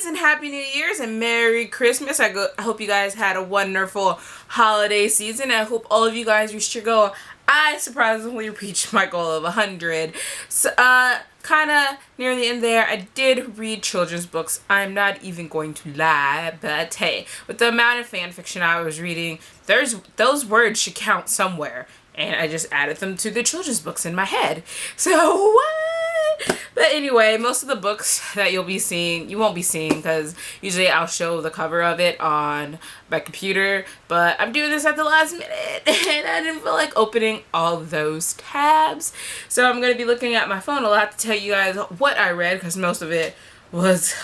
holidays and Happy New Year's and Merry Christmas. I hope you guys had a wonderful holiday season. I hope all of you guys reached your goal. I surprisingly reached my goal of 100. So, kind of near the end there, I did read children's books. I'm not even going to lie, but hey, with the amount of fan fiction I was reading, those words should count somewhere. And I just added them to the children's books in my head. So, what? But anyway, most of the books that you'll be seeing, you won't be seeing because usually I'll show the cover of it on my computer. But I'm doing this at the last minute and I didn't feel like opening all those tabs. So I'm going to be looking at my phone a lot to tell you guys what I read because most of it was,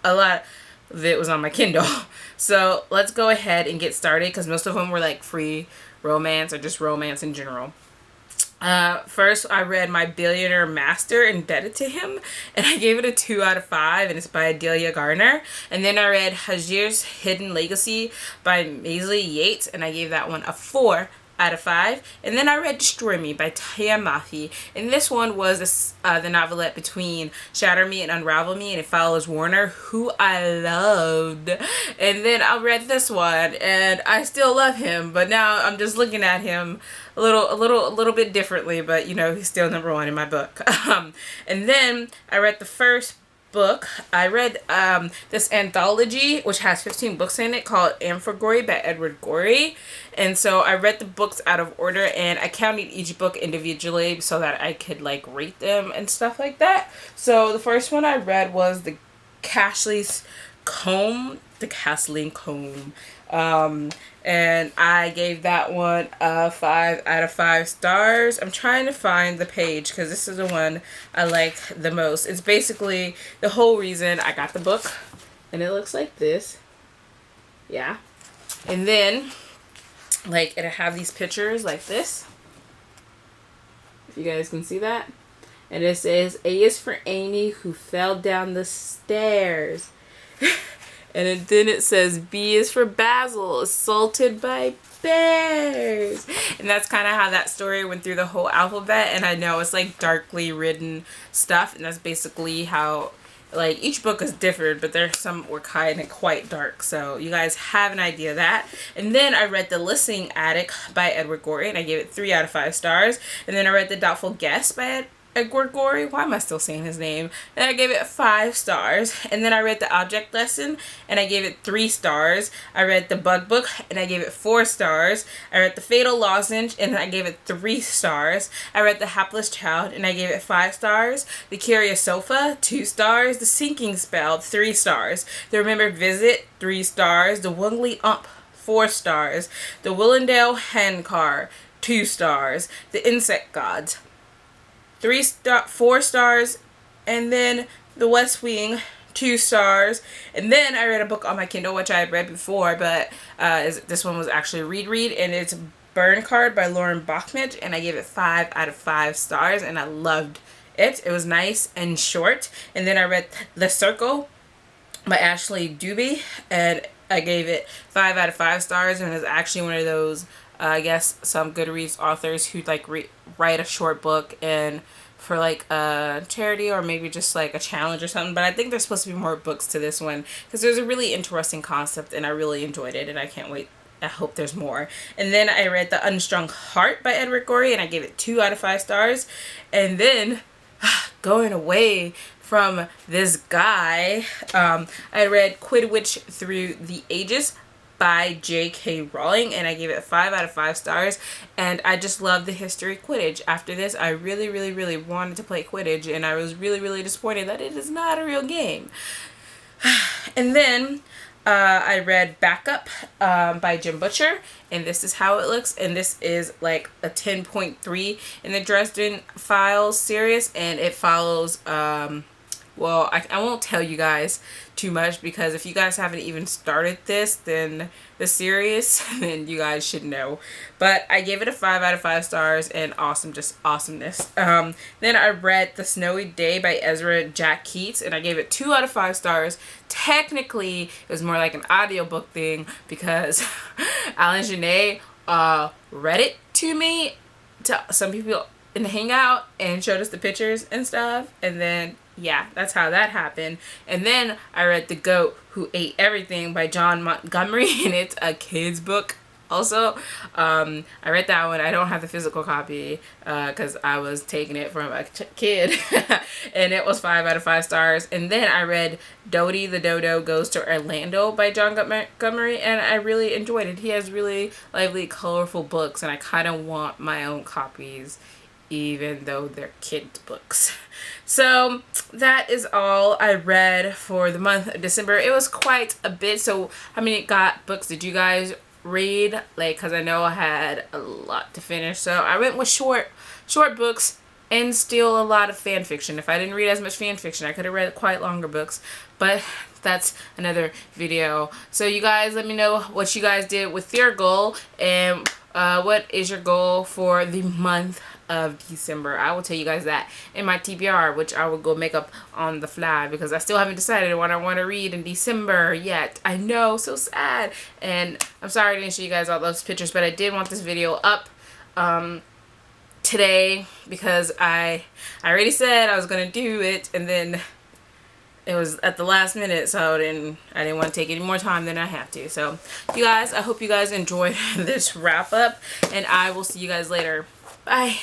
a lot of it was on my Kindle. So let's go ahead and get started because most of them were like free romance or just romance in general. First, I read My Billionaire Master, Indebted to Him, and I gave it a 2 out of 5, and it's by Adelia Garner. And then I read Hajir's Hidden Legacy by Maisie Yates, and I gave that one a 4 out of 5. And then I read Destroy Me by Tia Mafi, and this one was the novelette between Shatter Me and Unravel Me, and it follows Warner, who I loved. And then I read this one, and I still love him, but now I'm just looking at him a little bit differently, but you know, he's still number 1 in my book. And then I read the first book. I read this anthology which has 15 books in it called Amphigory by Edward Gorey, and so I read the books out of order and I counted each book individually so that I could like rate them and stuff like that. So the first one I read was the Cashlee's Comb, and I gave that one a 5 out of 5 stars. I'm trying to find the page because this is the one I like the most. It's basically the whole reason I got the book, and it looks like this. Yeah. And then like it'll have these pictures like this, if you guys can see that, and it says A is for Amy who fell down the stairs. And then it says B is for Basil, assaulted by bears. And that's kind of how that story went through the whole alphabet. And I know it's like darkly written stuff. And that's basically how, like, each book is different. But there's some were kind of quite dark. So you guys have an idea of that. And then I read The Listening Attic by Edward Gorey. And I gave it 3 out of 5 stars. And then I read The Doubtful Guest by Edward Gorey. Why am I still saying his name? And I gave it 5 stars. And then I read The Object Lesson and I gave it 3 stars. I read The Bug Book and I gave it 4 stars. I read The Fatal Lozenge and I gave it 3 stars. I read The Hapless Child and I gave it 5 stars. The Curious Sofa, 2 stars. The Sinking Spell, 3 stars. The Remembered Visit, 3 stars. The Wungly Ump, 4 stars. The Willendale Hen Car, 2 stars. The Insect Gods, 4 stars. And then The West Wing, 2 stars. And then I read a book on my Kindle which I had read before, but this one was actually read, and it's Burn Card by Lauren Bachman, and I gave it 5 out of 5 stars, and I loved it. It was nice and short. And then I read The Circle by Ashley Doobie, and I gave it 5 out of 5 stars, and it's actually one of those I guess some Goodreads authors who like write a short book and for like a charity or maybe just like a challenge or something. But I think there's supposed to be more books to this one because there's a really interesting concept and I really enjoyed it and I can't wait. I hope there's more. And then I read The Unstrung Heart by Edward Gorey and I gave it 2 out of 5 stars. And then going away from this guy, I read Quidditch Through the Ages by J.K. Rowling, and I gave it 5 out of 5 stars, and I just love the history of Quidditch. After this, I really wanted to play Quidditch, and I was really disappointed that it is not a real game. And then I read Backup by Jim Butcher, and this is how it looks, and this is like a 10.3 in the Dresden Files series, and it follows well, I won't tell you guys too much because if you guys haven't even started the series, then you guys should know. But I gave it a 5 out of 5 stars and awesome, just awesomeness. Then I read The Snowy Day by Ezra Jack Keats and I gave it 2 out of 5 stars. Technically, it was more like an audiobook thing because Alan Janae read it to me, to some people in the hangout, and showed us the pictures and stuff, and then yeah, that's how that happened. And then I read The Goat Who Ate Everything by John Montgomery, and it's a kid's book. Also, I read that one. I don't have the physical copy because I was taking it from a kid, and it was 5 out of 5 stars. And then I read Dodie the Dodo Goes to Orlando by John Montgomery, and I really enjoyed it. He has really lively, colorful books, and I kind of want my own copies, even though they're kids' books. So that is all I read for the month of December. It was quite a bit. So how many books did you guys read? Like, because I know I had a lot to finish. So I went with short books and still a lot of fan fiction. If I didn't read as much fan fiction, I could have read quite longer books. But that's another video. So you guys let me know what you guys did with your goal, and what is your goal for the month of December. I will tell you guys that in my TBR, which I will go make up on the fly because I still haven't decided what I want to read in December yet. I know, so sad. And I'm sorry I didn't show you guys all those pictures, but I did want this video up today because I already said I was going to do it, and then it was at the last minute, so I didn't want to take any more time than I have to. So you guys, I hope you guys enjoyed this wrap up, and I will see you guys later. Bye.